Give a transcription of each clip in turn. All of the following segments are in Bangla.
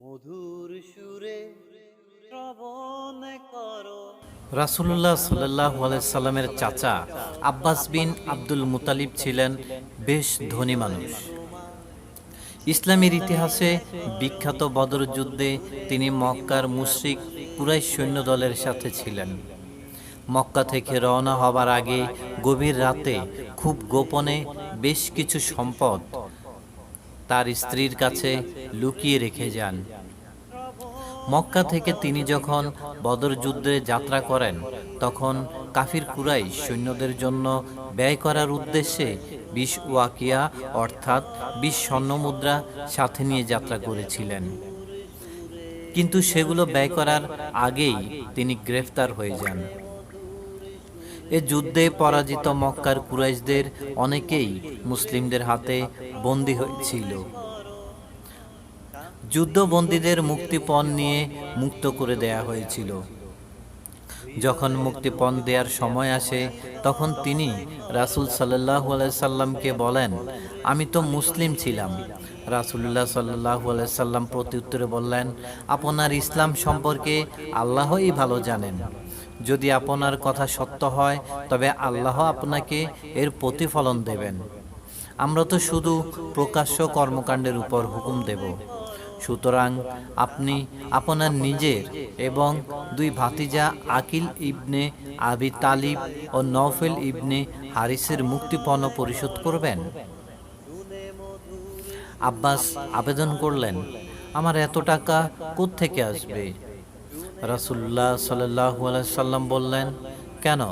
মধুর সুরে শ্রবণ করো। রাসূলুল্লাহ সাল্লাল্লাহু আলাইহি সাল্লামের চাচা আব্বাস বিন আব্দুল মুতালিব ছিলেন বেশ ধনী মানুষ। ইসলামের ইতিহাসে বিখ্যাত বদর যুদ্ধে তিনি মক্কার মুশরিক কুরাইশ সৈন্যদলের সাথে ছিলেন। মক্কা থেকে রওনা হবার আগে গভীর রাতে খুব গোপনে বেশ কিছু সম্পদ তার স্ত্রীর কাছে লুকিয়ে রেখে যান। মক্কা থেকে তিনি যখন বদর যুদ্ধে যাত্রা করেন, তখন কাফির কুরাইশ সৈন্যদের জন্য ব্যয় করার উদ্দেশ্যে 20 ওয়াকিয়া অর্থাৎ 20 স্বর্ণমুদ্রা সাথে নিয়ে যাত্রা করেছিলেন। কিন্তু সেগুলো ব্যয় করার আগেই তিনি গ্রেফতার হয়ে যান। এ যুদ্ধে পরাজিত মক্কার কুরাইশদের অনেকেই মুসলিমদের হাতে বন্দী হয়েছিল। যুদ্ধবন্দীদের মুক্তিপণ নিয়ে মুক্ত করে দেয়া হয়েছিল। যখন মুক্তিপণ দেওয়ার সময় আসে, তখন তিনি রাসূল সাল্লাল্লাহু আলাইহি সাল্লামকে বলেন, আমি তো মুসলিম ছিলাম। রাসূলুল্লাহ সাল্লাল্লাহু আলাইহি সাল্লাম প্রত্যুত্তরে বললেন, আপনার ইসলাম সম্পর্কে আল্লাহই ভালো জানেন। যদি আপনার কথা সত্য হয়, তবে আল্লাহ আপনাকে এর প্রতিফলন দেবেন। আমরা তো শুধু প্রকাশ্য কর্মকাণ্ডের উপর হুকুম দেব। সুতরাং আপনি আপনার নিজের এবং 2 ভাতিজা আকিল ইবনে আবি তালিব ও নওফেল ইবনে হারিসের মুক্তিপণ পরিশোধ করবেন। আব্বাস আবেদন করলেন, আমার এত টাকা কোত্থেকে আসবে? রাসূলুল্লাহ সাল্লাল্লাহু আলাইহি সাল্লাম বললেন, কেন,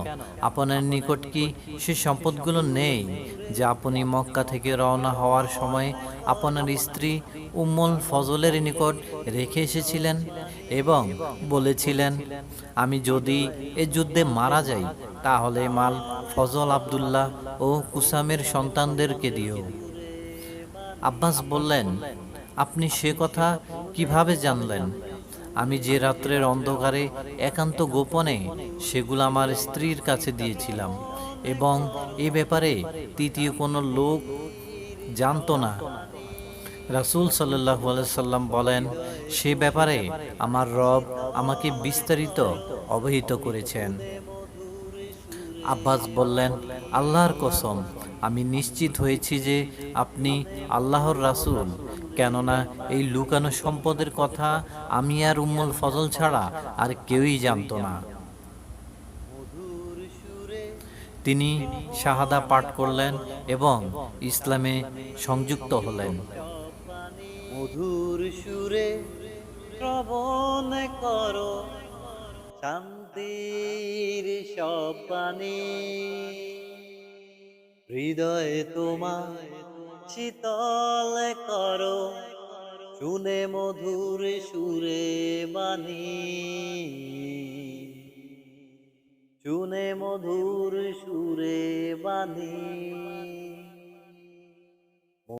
আপনার নিকট কি সে সম্পদগুলো নেই যা আপনি মক্কা থেকে রওনা হওয়ার সময় আপনার স্ত্রী উম্মুল ফজলের নিকট রেখে এসেছিলেন এবং বলেছিলেন, আমি যদি এ যুদ্ধে মারা যাই, তাহলে মাল ফজল, আব্দুল্লাহ ও কুসামের সন্তানদেরকে দিও। আব্বাস বললেন, আপনি সে কথা কিভাবে জানলেন? আমি যে রাত্রের অন্ধকারে একান্ত গোপনে সেগুলো আমার স্ত্রীর কাছে দিয়েছিলাম এবং এ ব্যাপারে তৃতীয় কোনো লোক জানতো না। রাসূল সাল্লাল্লাহু আলাইহি সাল্লাম বলেন, সে ব্যাপারে আমার রব আমাকে বিস্তারিত অবহিত করেছেন। আব্বাস বললেন, আল্লাহর কসম, আমি নিশ্চিত হয়েছি যে আপনি আল্লাহর রাসূল। কেননা এই লুকানো সম্পদের কথা আমি আর উম্মুল ফজল ছাড়া আর কেউই জানত না। তিনি শাহাদা পাঠ করলেন এবং ইসলামে সংযুক্ত হলেন। মধুর সুরে শ্রবণ করো, শান্তির সব বাণী। হৃদয়ে তোমার শীতল করো, শুনে মধুর সুরে বাণী। শুনে মধুর সুরে বাণী।